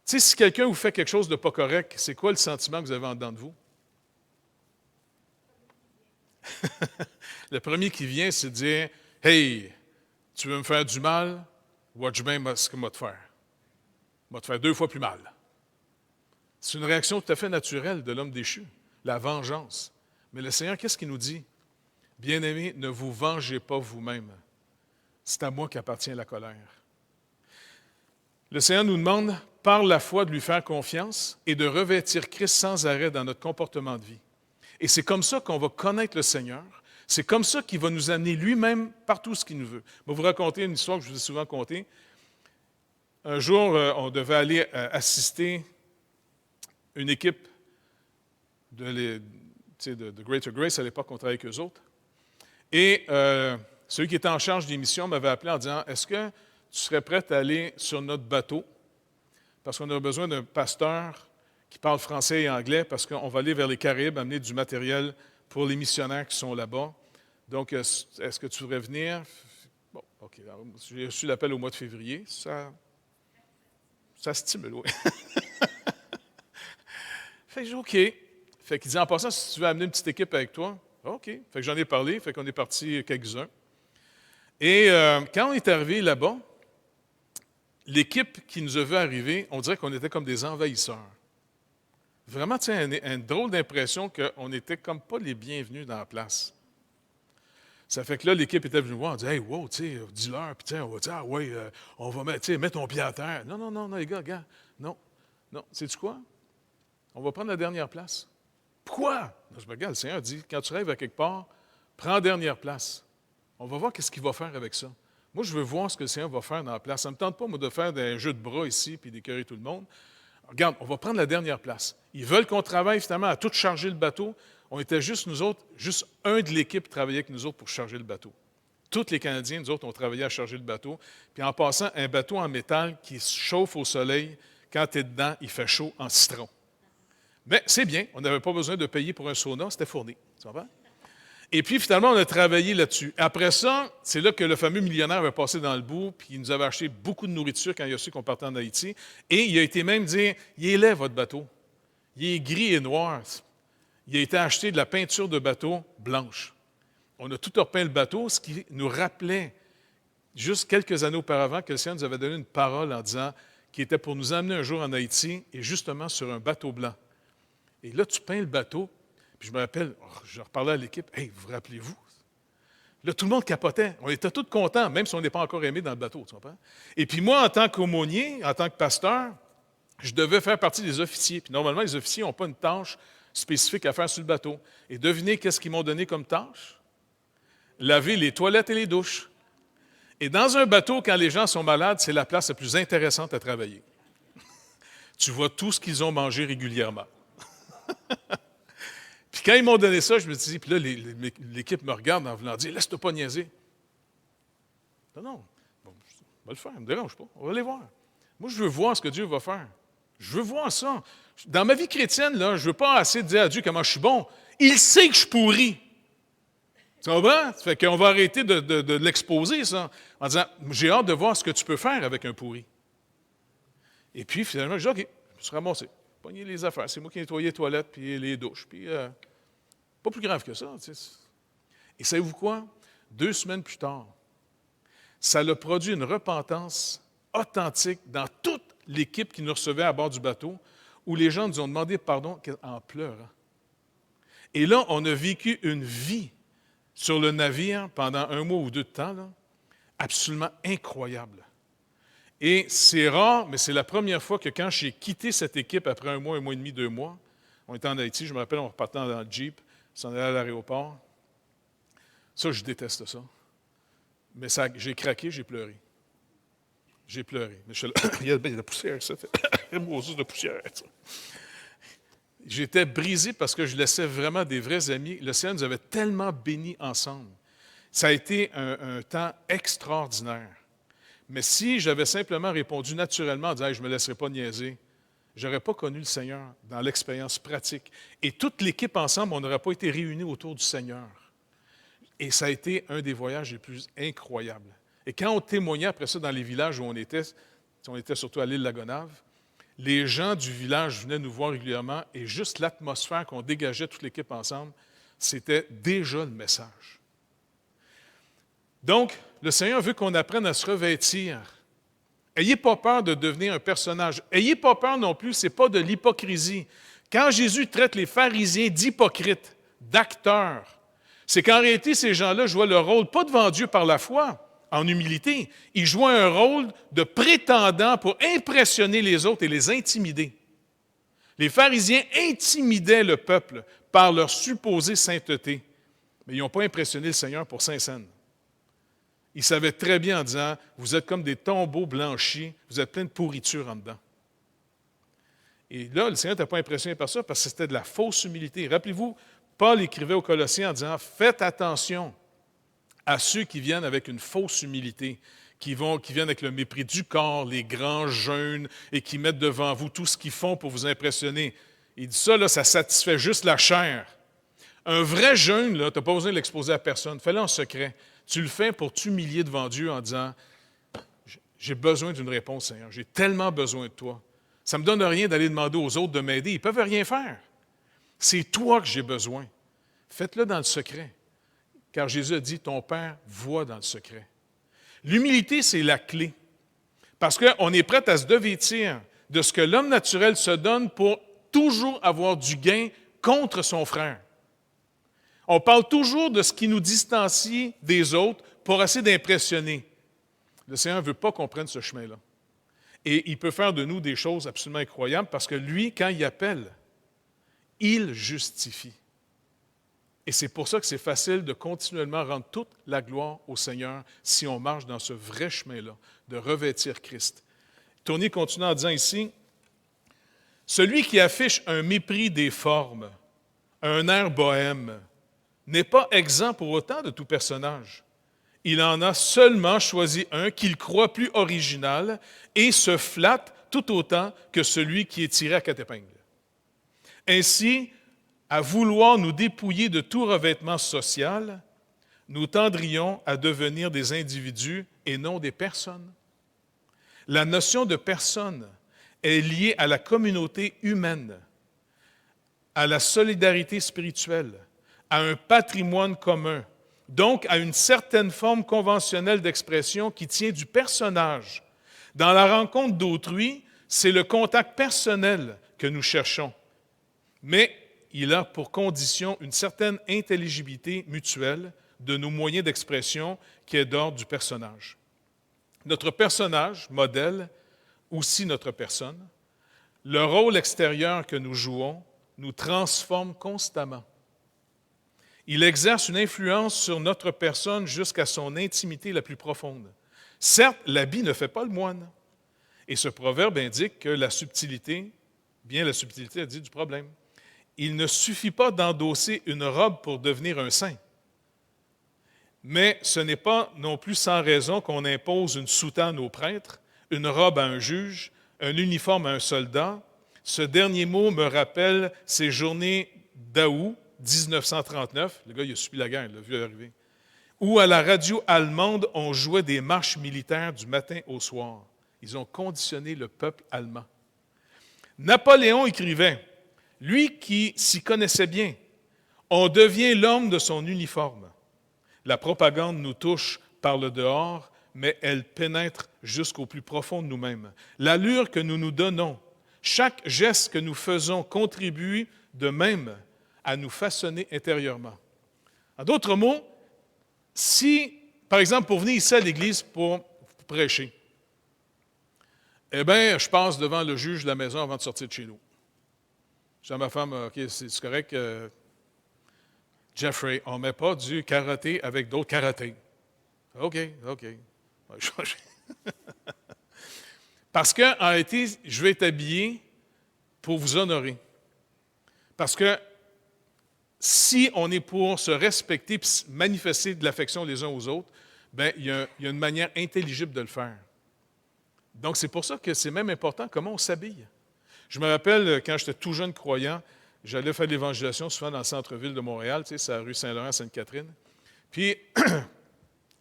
Tu sais, si quelqu'un vous fait quelque chose de pas correct, c'est quoi le sentiment que vous avez en dedans de vous? Le premier qui vient, c'est de dire « Hey, tu veux me faire du mal? Watch bien ce que je vais te faire. Je vais te faire 2 fois plus mal. » C'est une réaction tout à fait naturelle de l'homme déchu, la vengeance. Mais le Seigneur, qu'est-ce qu'il nous dit? « Bien-aimés, ne vous vengez pas vous-même. C'est à moi qu'appartient la colère. » Le Seigneur nous demande, par la foi, de lui faire confiance et de revêtir Christ sans arrêt dans notre comportement de vie. Et c'est comme ça qu'on va connaître le Seigneur. C'est comme ça qu'il va nous amener lui-même partout ce qu'il nous veut. Je vais vous raconter une histoire que je vous ai souvent contée. Un jour, on devait aller assister une équipe de Greater Grace. À l'époque, on travaillait avec eux autres. Et celui qui était en charge des missions m'avait appelé en disant « Est-ce que tu serais prêt à aller sur notre bateau? Parce qu'on a besoin d'un pasteur qui parle français et anglais, parce qu'on va aller vers les Caraïbes, amener du matériel pour les missionnaires qui sont là-bas. Donc, est-ce que tu voudrais venir? » Bon, OK. J'ai reçu l'appel au mois de février. Ça stimule, oui. Fait que j'ai dit OK. Fait qu'il dit, en passant, si tu veux amener une petite équipe avec toi, OK. Fait que j'en ai parlé. Fait qu'on est parti quelques-uns. Et quand on est arrivé là-bas, l'équipe qui nous a vu arriver, on dirait qu'on était comme des envahisseurs. Vraiment, tu sais, une drôle d'impression qu'on n'était comme pas les bienvenus dans la place. Ça fait que là, l'équipe était venue voir, on dit « Hey, wow, tu sais, dis-leur, puis on va dire, ah ouais, on va mettre ton pied à terre. » Non, les gars, regarde, non. Sais-tu quoi? On va prendre la dernière place. Pourquoi? Je me regarde, le Seigneur dit, quand tu rêves à quelque part, prends la dernière place. On va voir qu'est-ce qu'il va faire avec ça. Moi, je veux voir ce que le Seigneur va faire dans la place. Ça ne me tente pas, moi, de faire des jeux de bras ici puis d'écœurer tout le monde. Regarde, on va prendre la dernière place. Ils veulent qu'on travaille finalement à tout charger le bateau. On était juste nous autres, juste un de l'équipe travaillait avec nous autres pour charger le bateau. Tous les Canadiens, nous autres, on travaillait à charger le bateau. Puis en passant, un bateau en métal qui se chauffe au soleil, quand tu es dedans, il fait chaud en citron. Mais c'est bien, on n'avait pas besoin de payer pour un sauna, c'était fourni. Tu comprends? Et puis, finalement, on a travaillé là-dessus. Après ça, c'est là que le fameux millionnaire avait passé dans le bout, puis il nous avait acheté beaucoup de nourriture quand il a su qu'on partait en Haïti. Et il a été même dire, il est laid, votre bateau. Il est gris et noir. Il a été acheté de la peinture de bateau blanche. On a tout repeint le bateau, ce qui nous rappelait, juste quelques années auparavant, que le Seigneur nous avait donné une parole en disant qu'il était pour nous amener un jour en Haïti, et justement sur un bateau blanc. Et là, tu peins le bateau. Puis je me rappelle, je reparlais à l'équipe, « Hey, vous rappelez-vous? » Là, tout le monde capotait. On était tous contents, même si on n'est pas encore aimé dans le bateau, tu comprends? Et puis moi, en tant qu'aumônier, en tant que pasteur, je devais faire partie des officiers. Puis normalement, les officiers n'ont pas une tâche spécifique à faire sur le bateau. Et devinez qu'est-ce qu'ils m'ont donné comme tâche? Laver les toilettes et les douches. Et dans un bateau, quand les gens sont malades, c'est la place la plus intéressante à travailler. Tu vois tout ce qu'ils ont mangé régulièrement. Puis quand ils m'ont donné ça, je me suis dit, puis là, l'équipe me regarde en voulant dire, laisse-toi pas niaiser. Non, bon, on va le faire, ça ne me dérange pas, on va aller voir. Moi, je veux voir ce que Dieu va faire. Je veux voir ça. Dans ma vie chrétienne, là, je ne veux pas assez dire à Dieu comment je suis bon. Il sait que je suis pourri. Tu comprends? Ça fait qu'on va arrêter de l'exposer, ça, en disant, j'ai hâte de voir ce que tu peux faire avec un pourri. Et puis, finalement, je dis, OK, je me suis ramassé. Pogner les affaires. C'est moi qui ai nettoyé les toilettes puis les douches. Puis, pas plus grave que ça. Tu sais. Et savez-vous quoi? 2 semaines plus tard, ça a produit une repentance authentique dans toute l'équipe qui nous recevait à bord du bateau, où les gens nous ont demandé pardon en pleurant. Et là, on a vécu une vie sur le navire pendant 1 mois ou 2 de temps, là, absolument incroyable. Et c'est rare, mais c'est la première fois que quand j'ai quitté cette équipe après 1 mois et demi, 2 mois, on était en Haïti, je me rappelle, on repartait dans le Jeep, on s'en allait à l'aéroport. Ça, je déteste ça. Mais ça, j'ai craqué, j'ai pleuré. J'ai pleuré. Mais il y a de la poussière, ça fait de poussière. Ça. J'étais brisé parce que je laissais vraiment des vrais amis. Le Seigneur nous avait tellement bénis ensemble. Ça a été un temps extraordinaire. Mais si j'avais simplement répondu naturellement en disant hey, « je ne me laisserai pas niaiser », je n'aurais pas connu le Seigneur dans l'expérience pratique. Et toute l'équipe ensemble, on n'aurait pas été réunis autour du Seigneur. Et ça a été un des voyages les plus incroyables. Et quand on témoignait après ça dans les villages où on était surtout à l'île Lagonave, les gens du village venaient nous voir régulièrement et juste l'atmosphère qu'on dégageait toute l'équipe ensemble, c'était déjà le message. Donc, le Seigneur veut qu'on apprenne à se revêtir. Ayez pas peur de devenir un personnage. Ayez pas peur non plus, ce n'est pas de l'hypocrisie. Quand Jésus traite les pharisiens d'hypocrites, d'acteurs, c'est qu'en réalité, ces gens-là jouaient leur rôle pas devant Dieu par la foi, en humilité. Ils jouaient un rôle de prétendant pour impressionner les autres et les intimider. Les pharisiens intimidaient le peuple par leur supposée sainteté, mais ils n'ont pas impressionné le Seigneur pour Saint-Saëns. Ils savaient très bien en disant, vous êtes comme des tombeaux blanchis, vous êtes plein de pourriture en dedans. Et là, le Seigneur n'était pas impressionné par ça parce que c'était de la fausse humilité. Rappelez-vous, Paul écrivait aux Colossiens en disant, faites attention à ceux qui viennent avec une fausse humilité, qui viennent avec le mépris du corps, les grands jeûnes, et qui mettent devant vous tout ce qu'ils font pour vous impressionner. Il dit ça, là, ça satisfait juste la chair. Un vrai jeûne, tu n'as pas besoin de l'exposer à personne. Fais-le en secret. Tu le fais pour t'humilier devant Dieu en disant « J'ai besoin d'une réponse, Seigneur. J'ai tellement besoin de toi. Ça ne me donne rien d'aller demander aux autres de m'aider. Ils ne peuvent rien faire. C'est toi que j'ai besoin. Faites-le dans le secret. » Car Jésus a dit « Ton Père voit dans le secret. » L'humilité, c'est la clé. Parce qu'on est prêt à se devêtir de ce que l'homme naturel se donne pour toujours avoir du gain contre son frère. On parle toujours de ce qui nous distancie des autres pour essayer d'impressionner. Le Seigneur ne veut pas qu'on prenne ce chemin-là. Et il peut faire de nous des choses absolument incroyables parce que lui, quand il appelle, il justifie. Et c'est pour ça que c'est facile de continuellement rendre toute la gloire au Seigneur si on marche dans ce vrai chemin-là, de revêtir Christ. Tony continue en disant ici, « Celui qui affiche un mépris des formes, un air bohème, n'est pas exempt pour autant de tout personnage. Il en a seulement choisi un qu'il croit plus original et se flatte tout autant que celui qui est tiré à quatre épingles. Ainsi, à vouloir nous dépouiller de tout revêtement social, nous tendrions à devenir des individus et non des personnes. La notion de personne est liée à la communauté humaine, à la solidarité spirituelle, à un patrimoine commun, donc à une certaine forme conventionnelle d'expression qui tient du personnage. Dans la rencontre d'autrui, c'est le contact personnel que nous cherchons, mais il a pour condition une certaine intelligibilité mutuelle de nos moyens d'expression qui est d'ordre du personnage. Notre personnage, modèle, aussi notre personne, le rôle extérieur que nous jouons nous transforme constamment. Il exerce une influence sur notre personne jusqu'à son intimité la plus profonde. Certes, l'habit ne fait pas le moine. Et ce proverbe indique que la subtilité a dit du problème. Il ne suffit pas d'endosser une robe pour devenir un saint. Mais ce n'est pas non plus sans raison qu'on impose une soutane au prêtre, une robe à un juge, un uniforme à un soldat. Ce dernier mot me rappelle ces journées d'août, 1939, le gars, il a subi la guerre, il l'a vu arriver, où à la radio allemande, on jouait des marches militaires du matin au soir. Ils ont conditionné le peuple allemand. Napoléon écrivait, lui qui s'y connaissait bien, on devient l'homme de son uniforme. La propagande nous touche par le dehors, mais elle pénètre jusqu'au plus profond de nous-mêmes. L'allure que nous nous donnons, chaque geste que nous faisons contribue de même à nous façonner intérieurement. En d'autres mots, si, par exemple, pour venir ici à l'Église pour prêcher, eh bien, je passe devant le juge de la maison avant de sortir de chez nous. Je dis à ma femme, OK, c'est correct, Jeffrey, on ne met pas du karaté avec d'autres karatés. OK. Parce qu'en réalité, je vais être habillé pour vous honorer. Parce que si on est pour se respecter et manifester de l'affection les uns aux autres, bien, il y a une manière intelligible de le faire. Donc, c'est pour ça que c'est même important comment on s'habille. Je me rappelle, quand j'étais tout jeune croyant, j'allais faire de l'évangélisation souvent dans le centre-ville de Montréal, tu sais, c'est la rue Saint-Laurent, Sainte-Catherine. Puis,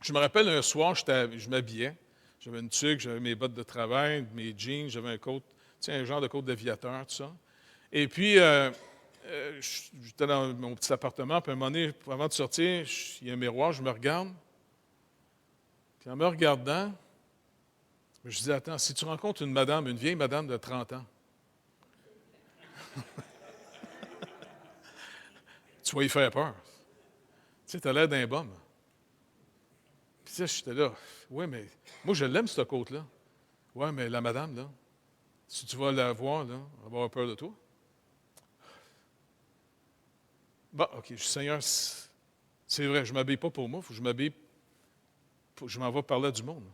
je me rappelle un soir, je m'habillais. J'avais une tuque, j'avais mes bottes de travail, mes jeans, j'avais un coat, tu sais, un genre de coat d'aviateur, tout ça. Et puis, j'étais dans mon petit appartement, puis à un moment donné, avant de sortir, il y a un miroir, je me regarde. Puis en me regardant, je dis, attends, si tu rencontres une vieille madame de 30 ans, tu vas y faire peur. Tu sais, tu as l'air d'un bum. Puis ça, j'étais là, oui, mais moi, je l'aime, cette côte-là. Oui, mais la madame, là, si tu vas la voir, là, elle va avoir peur de toi. Bon, OK, je dis, Seigneur, c'est vrai, je ne m'habille pas pour moi, il faut que je m'habille, je m'en vais parler à du monde.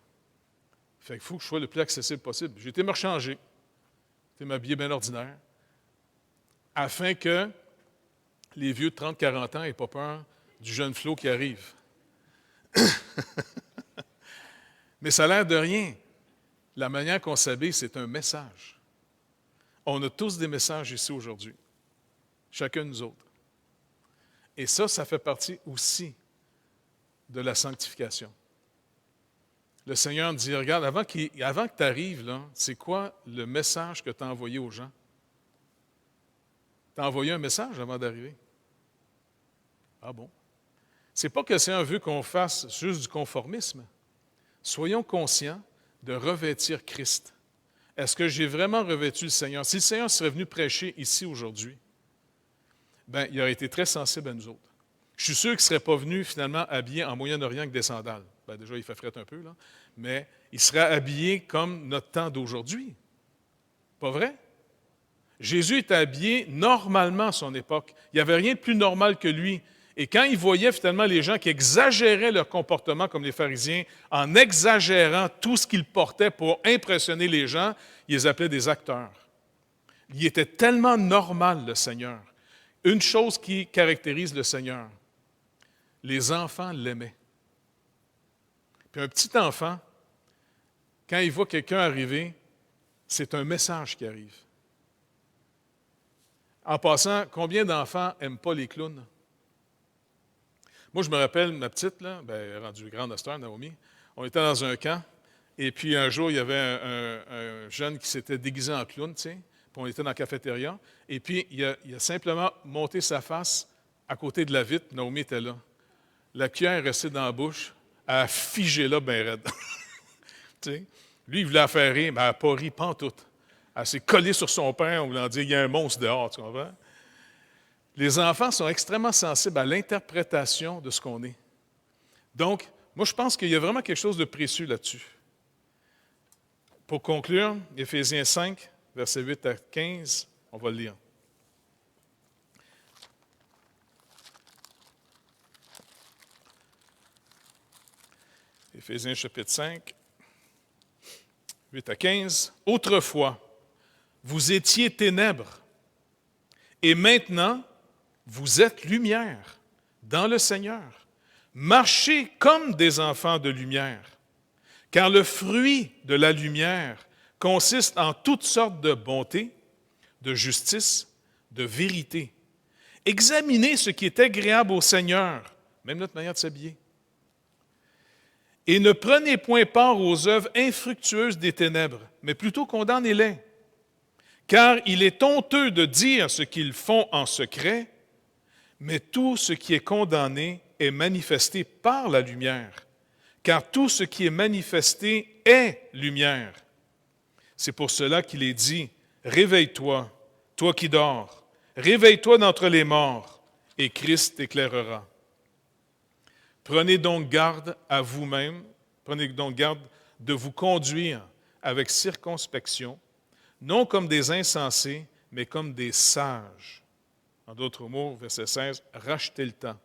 Fait qu'il faut que je sois le plus accessible possible. J'ai été me rechanger, j'ai été m'habiller bien ordinaire, afin que les vieux de 30-40 ans n'aient pas peur du jeune flot qui arrive. Mais ça a l'air de rien. La manière qu'on s'habille, c'est un message. On a tous des messages ici aujourd'hui, chacun de nous autres. Et ça fait partie aussi de la sanctification. Le Seigneur dit, regarde, avant que tu arrives, là, c'est quoi le message que tu as envoyé aux gens? Tu as envoyé un message avant d'arriver. Ah bon? C'est pas que le Seigneur veut qu'on fasse juste du conformisme. Soyons conscients de revêtir Christ. Est-ce que j'ai vraiment revêtu le Seigneur? Si le Seigneur serait venu prêcher ici aujourd'hui, bien, il aurait été très sensible à nous autres. Je suis sûr qu'il ne serait pas venu finalement habillé en Moyen-Orient avec des sandales. Bien, déjà, il fait fret un peu, là. Mais il serait habillé comme notre temps d'aujourd'hui. Pas vrai? Jésus était habillé normalement à son époque. Il n'y avait rien de plus normal que lui. Et quand il voyait finalement les gens qui exagéraient leur comportement comme les pharisiens, en exagérant tout ce qu'ils portaient pour impressionner les gens, il les appelait des acteurs. Il était tellement normal, le Seigneur. Une chose qui caractérise le Seigneur, les enfants l'aimaient. Puis un petit enfant, quand il voit quelqu'un arriver, c'est un message qui arrive. En passant, combien d'enfants n'aiment pas les clowns? Moi, je me rappelle, ma petite, là, rendue grande à cette heure, Naomi, on était dans un camp, et puis un jour, il y avait un jeune qui s'était déguisé en clown, tu sais, puis on était dans la cafétéria, et puis il a simplement monté sa face à côté de la vitre, Naomi était là. La cuillère est restée dans la bouche, elle a figé là, bien raide. Tu sais, lui, il voulait la faire rire, mais elle n'a pas ri pantoute. Elle s'est collée sur son père en voulant dire, il y a un monstre dehors, tu comprends? Les enfants sont extrêmement sensibles à l'interprétation de ce qu'on est. Donc, moi, je pense qu'il y a vraiment quelque chose de précieux là-dessus. Pour conclure, Éphésiens 5, versets 8 à 15, on va le lire. Éphésiens chapitre 5, 8 à 15. « Autrefois, vous étiez ténèbres, et maintenant, vous êtes lumière dans le Seigneur. Marchez comme des enfants de lumière, car le fruit de la lumière consiste en toutes sortes de bonté, de justice, de vérité. Examinez ce qui est agréable au Seigneur, même notre manière de s'habiller. Et ne prenez point part aux œuvres infructueuses des ténèbres, mais plutôt condamnez-les. Car il est honteux de dire ce qu'ils font en secret, mais tout ce qui est condamné est manifesté par la lumière, car tout ce qui est manifesté est lumière. C'est pour cela qu'il est dit, « Réveille-toi, toi qui dors, réveille-toi d'entre les morts, et Christ t'éclairera. » Prenez donc garde à vous-même, prenez donc garde de vous conduire avec circonspection, non comme des insensés, mais comme des sages. En d'autres mots, verset 16, « Rachetez le temps,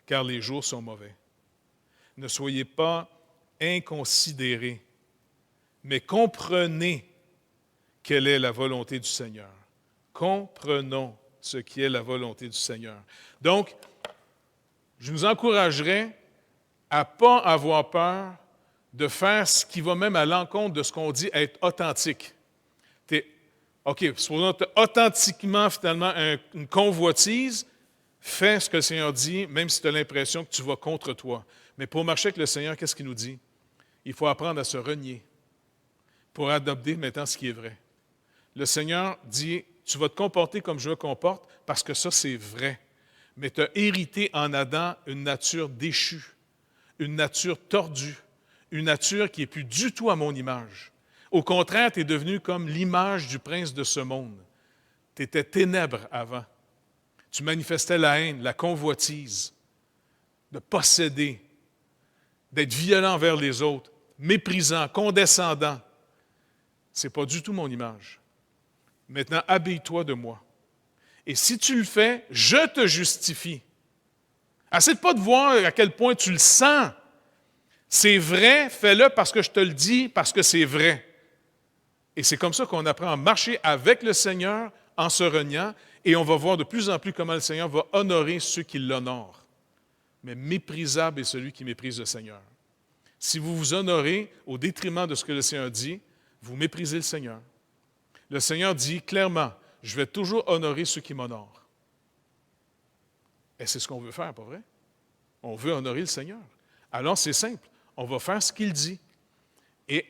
car les jours sont mauvais. Ne soyez pas inconsidérés, mais comprenez quelle est la volonté du Seigneur. Comprenons ce qui est la volonté du Seigneur. Donc, je nous encouragerais à ne pas avoir peur de faire ce qui va même à l'encontre de ce qu'on dit être authentique. OK, supposons que tu as authentiquement, finalement, une convoitise, fais ce que le Seigneur dit, même si tu as l'impression que tu vas contre toi. Mais pour marcher avec le Seigneur, qu'est-ce qu'il nous dit? Il faut apprendre à se renier pour adopter maintenant ce qui est vrai. Le Seigneur dit, tu vas te comporter comme je me comporte parce que ça, c'est vrai. Mais tu as hérité en Adam une nature déchue, une nature tordue, une nature qui n'est plus du tout à mon image. Au contraire, tu es devenu comme l'image du prince de ce monde. Tu étais ténèbres avant. Tu manifestais la haine, la convoitise, de posséder, d'être violent envers les autres, méprisant, condescendant. Ce n'est pas du tout mon image. Maintenant, habille-toi de moi. Et si tu le fais, je te justifie. Essaie pas de voir à quel point tu le sens. C'est vrai, fais-le parce que je te le dis, parce que c'est vrai. Et c'est comme ça qu'on apprend à marcher avec le Seigneur en se reniant, et on va voir de plus en plus comment le Seigneur va honorer ceux qui l'honorent. Mais méprisable est celui qui méprise le Seigneur. Si vous vous honorez au détriment de ce que le Seigneur dit, vous méprisez le Seigneur. Le Seigneur dit clairement, je vais toujours honorer ceux qui m'honorent. Et c'est ce qu'on veut faire, pas vrai? On veut honorer le Seigneur. Alors c'est simple, on va faire ce qu'il dit. Et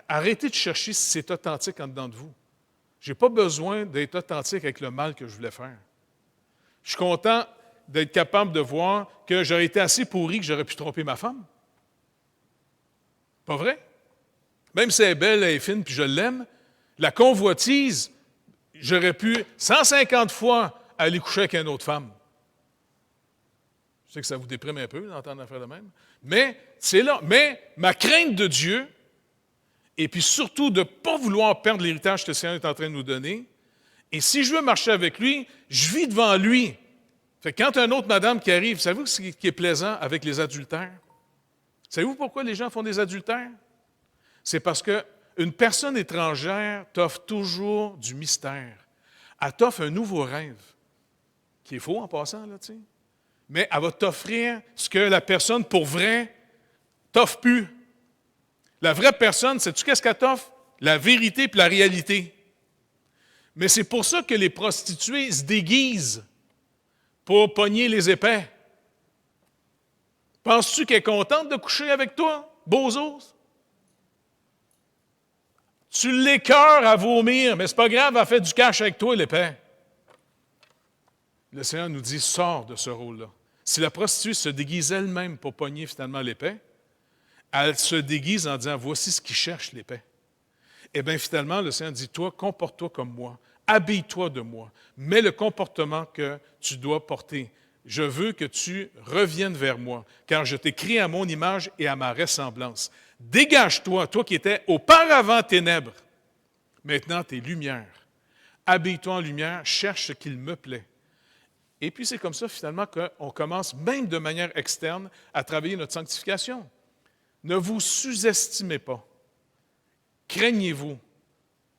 arrêtez de chercher si c'est authentique en dedans de vous. Je n'ai pas besoin d'être authentique avec le mal que je voulais faire. Je suis content d'être capable de voir que j'aurais été assez pourri que j'aurais pu tromper ma femme. Pas vrai? Même si elle est belle, elle est fine, puis je l'aime, la convoitise, j'aurais pu 150 fois aller coucher avec une autre femme. Je sais que ça vous déprime un peu d'entendre affaire de même. Mais c'est là. Mais ma crainte de Dieu, et puis surtout de ne pas vouloir perdre l'héritage que le Seigneur est en train de nous donner, et si je veux marcher avec lui, je vis devant lui. Fait que quand il y a une autre madame qui arrive, savez-vous ce qui est plaisant avec les adultères? Savez-vous pourquoi les gens font des adultères? C'est parce qu'une personne étrangère t'offre toujours du mystère. Elle t'offre un nouveau rêve, qui est faux en passant, là, tu sais. Mais elle va t'offrir ce que la personne, pour vrai, t'offre plus. La vraie personne, sais-tu qu'est-ce qu'elle t'offre? La vérité puis la réalité. Mais c'est pour ça que les prostituées se déguisent pour pogner les épais. Penses-tu qu'elle est contente de coucher avec toi, bozo? Tu l'écœures à vomir, mais c'est pas grave, elle fait du cash avec toi, l'épais. Le Seigneur nous dit, sors de ce rôle-là. Si la prostituée se déguise elle-même pour pogner finalement l'épais, elle se déguise en disant, voici ce qui cherche l'épais. Eh bien, finalement, le Seigneur dit, toi, comporte-toi comme moi, habille-toi de moi, mets le comportement que tu dois porter. Je veux que tu reviennes vers moi, car je t'ai créé à mon image et à ma ressemblance. Dégage-toi, toi qui étais auparavant ténèbres. Maintenant, tu es lumière. Habille-toi en lumière, cherche ce qu'il me plaît. Et puis, c'est comme ça, finalement, qu'on commence, même de manière externe, à travailler notre sanctification. Ne vous sous-estimez pas. Craignez-vous.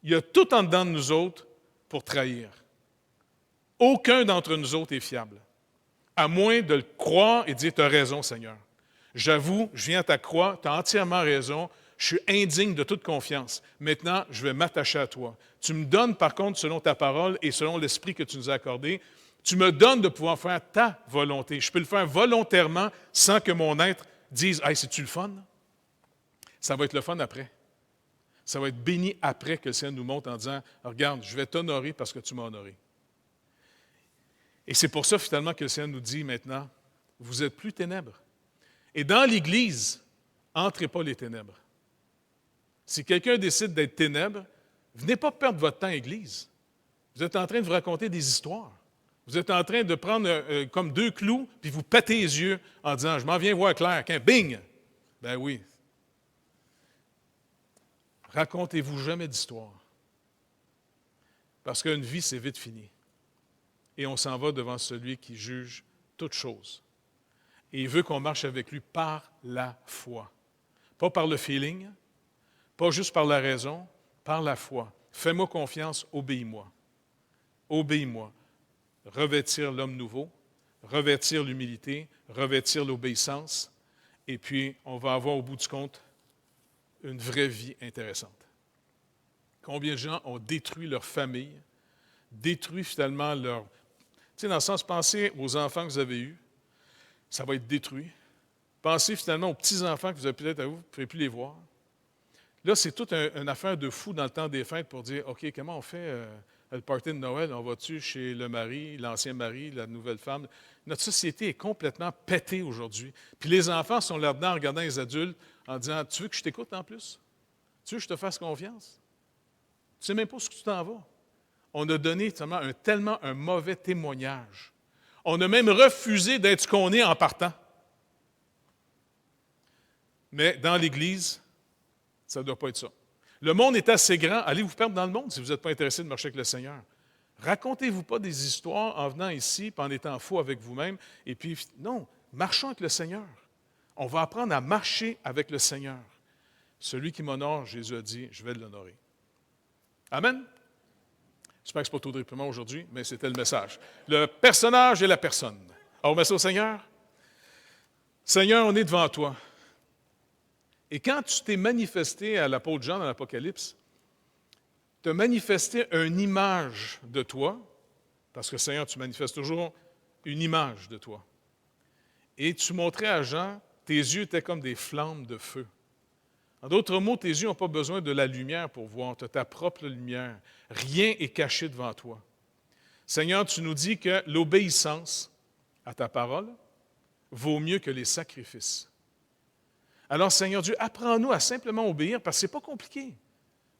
Il y a tout en dedans de nous autres pour trahir. Aucun d'entre nous autres est fiable. À moins de le croire et de dire, tu as raison, Seigneur. J'avoue, je viens à ta croix, tu as entièrement raison, je suis indigne de toute confiance. Maintenant, je vais m'attacher à toi. Tu me donnes, par contre, selon ta parole et selon l'esprit que tu nous as accordé, tu me donnes de pouvoir faire ta volonté. Je peux le faire volontairement sans que mon être dise, « Hey, c'est-tu le fun? » Ça va être le fun après. Ça va être béni après que le Seigneur nous montre en disant, « Regarde, je vais t'honorer parce que tu m'as honoré. » Et c'est pour ça, finalement, que le Seigneur nous dit maintenant, « Vous êtes plus ténèbres. » Et dans l'Église, entrez pas les ténèbres. Si quelqu'un décide d'être ténèbres, venez pas perdre votre temps à l'Église. Vous êtes en train de vous raconter des histoires. Vous êtes en train de prendre comme deux clous, puis vous pétez les yeux en disant, « Je m'en viens voir clair. » Bing! Ben oui. Racontez-vous jamais d'histoire. Parce qu'une vie, c'est vite fini. Et on s'en va devant celui qui juge toutes choses. Et il veut qu'on marche avec lui par la foi. Pas par le feeling, pas juste par la raison, par la foi. Fais-moi confiance, obéis-moi. Obéis-moi. Revêtir l'homme nouveau, revêtir l'humilité, revêtir l'obéissance, et puis on va avoir au bout du compte une vraie vie intéressante. Combien de gens ont détruit leur famille, détruit finalement leur... Tu sais, dans le sens, pensez aux enfants que vous avez eus, ça va être détruit. Pensez finalement aux petits-enfants que vous avez peut-être à vous ne pouvez plus les voir. Là, c'est toute une affaire de fou dans le temps des fêtes pour dire, OK, comment on fait le party de Noël? On va-tu chez le mari, l'ancien mari, la nouvelle femme? Notre société est complètement pétée aujourd'hui. Puis les enfants sont là-dedans en regardant les adultes en disant, tu veux que je t'écoute en plus? Tu veux que je te fasse confiance? Tu ne sais même pas où tu t'en vas. On a donné tellement un mauvais témoignage. On a même refusé d'être ce qu'on est en partant. Mais dans l'Église, ça ne doit pas être ça. Le monde est assez grand. Allez vous perdre dans le monde si vous n'êtes pas intéressé de marcher avec le Seigneur. Racontez-vous pas des histoires en venant ici, puis en étant faux avec vous-même. Et puis, non, marchons avec le Seigneur. On va apprendre à marcher avec le Seigneur. Celui qui m'honore, Jésus a dit, je vais l'honorer. Amen? J'espère que ce n'est pas trop de réprimand aujourd'hui, mais c'était le message. Le personnage et la personne. On remet ça au Seigneur? Seigneur, on est devant toi. Et quand tu t'es manifesté à l'apôtre Jean dans l'Apocalypse, tu as manifesté une image de toi, parce que Seigneur, tu manifestes toujours une image de toi. Et tu montrais à Jean, tes yeux étaient comme des flammes de feu. En d'autres mots, tes yeux n'ont pas besoin de la lumière pour voir, tu as ta propre lumière. Rien n'est caché devant toi. Seigneur, tu nous dis que l'obéissance à ta parole vaut mieux que les sacrifices. Alors, Seigneur Dieu, apprends-nous à simplement obéir parce que ce n'est pas compliqué.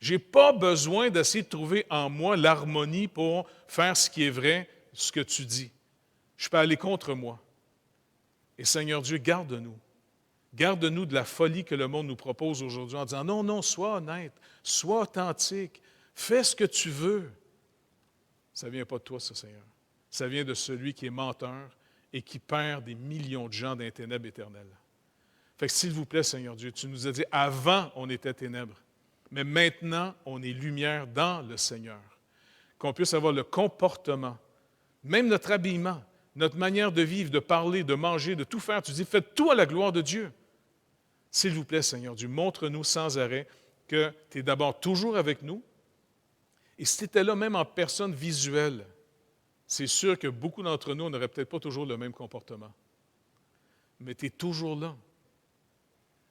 Je n'ai pas besoin d'essayer de trouver en moi l'harmonie pour faire ce qui est vrai, ce que tu dis. Je peux aller contre moi. Et Seigneur Dieu, garde-nous. Garde-nous de la folie que le monde nous propose aujourd'hui en disant, non, non, sois honnête, sois authentique, fais ce que tu veux. Ça ne vient pas de toi, ça, Seigneur. Ça vient de celui qui est menteur et qui perd des millions de gens dans les ténèbres éternelles. Fait que s'il vous plaît, Seigneur Dieu, tu nous as dit, avant, on était ténèbres, mais maintenant, on est lumière dans le Seigneur. Qu'on puisse avoir le comportement, même notre habillement, notre manière de vivre, de parler, de manger, de tout faire. Tu dis, faites tout à la gloire de Dieu. S'il vous plaît, Seigneur Dieu, montre-nous sans arrêt que tu es d'abord toujours avec nous. Et si tu étais là même en personne visuelle, c'est sûr que beaucoup d'entre nous, on n'aurait peut-être pas toujours le même comportement. Mais tu es toujours là.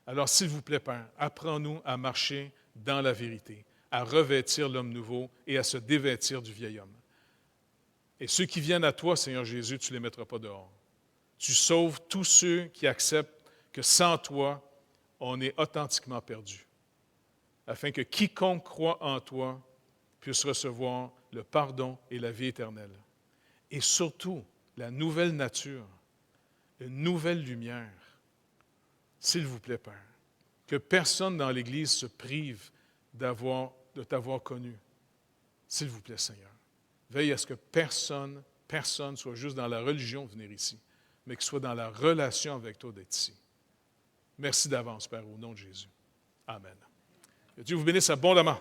Alors, s'il vous plaît, Père, apprends-nous à marcher dans la vérité, à revêtir l'homme nouveau et à se dévêtir du vieil homme. Et ceux qui viennent à toi, Seigneur Jésus, tu ne les mettras pas dehors. Tu sauves tous ceux qui acceptent que sans toi, on est authentiquement perdu, afin que quiconque croit en toi puisse recevoir le pardon et la vie éternelle. Et surtout, la nouvelle nature, une nouvelle lumière. S'il vous plaît, Père, que personne dans l'Église se prive de t'avoir connu. S'il vous plaît, Seigneur. Veille à ce que personne soit juste dans la religion de venir ici, mais qu'il soit dans la relation avec toi d'être ici. Merci d'avance, Père, au nom de Jésus. Amen. Que Dieu vous bénisse abondamment.